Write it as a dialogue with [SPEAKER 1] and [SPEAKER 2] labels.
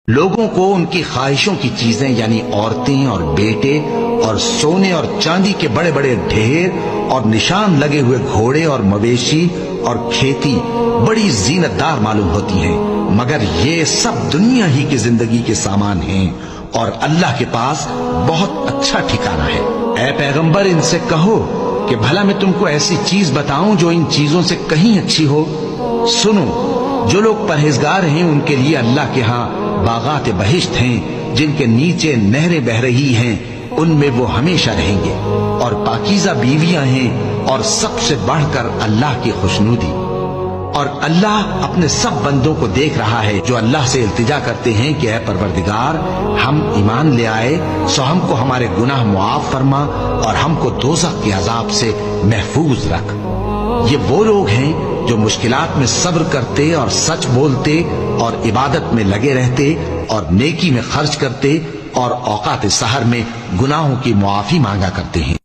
[SPEAKER 1] لوگوں کو ان کی خواہشوں کی چیزیں یعنی عورتیں اور بیٹے اور سونے اور چاندی کے بڑے بڑے ڈھیر اور نشان لگے ہوئے گھوڑے اور مویشی اور کھیتی بڑی زینت دار معلوم ہوتی ہیں، مگر یہ سب دنیا ہی کی زندگی کے سامان ہیں اور اللہ کے پاس بہت اچھا ٹھکانہ ہے۔ اے پیغمبر ان سے کہو کہ بھلا میں تم کو ایسی چیز بتاؤں جو ان چیزوں سے کہیں اچھی ہو؟ سنو، جو لوگ پرہیزگار ہیں ان کے لیے اللہ کے ہاں باغات بہشت ہیں جن کے نیچے نہریں بہ رہی ہیں، ان میں وہ ہمیشہ رہیں گے، اور پاکیزہ بیویاں ہیں، اور سب سے بڑھ کر اللہ کی خوشنودی۔ اور اللہ اپنے سب بندوں کو دیکھ رہا ہے جو اللہ سے التجا کرتے ہیں کہ اے پروردگار، ہم ایمان لے آئے سو ہم کو ہمارے گناہ معاف فرما اور ہم کو دوزخ کے عذاب سے محفوظ رکھ۔ یہ وہ لوگ ہیں جو مشکلات میں صبر کرتے اور سچ بولتے اور عبادت میں لگے رہتے اور نیکی میں خرچ کرتے اور اوقات سحر میں گناہوں کی معافی مانگا کرتے ہیں۔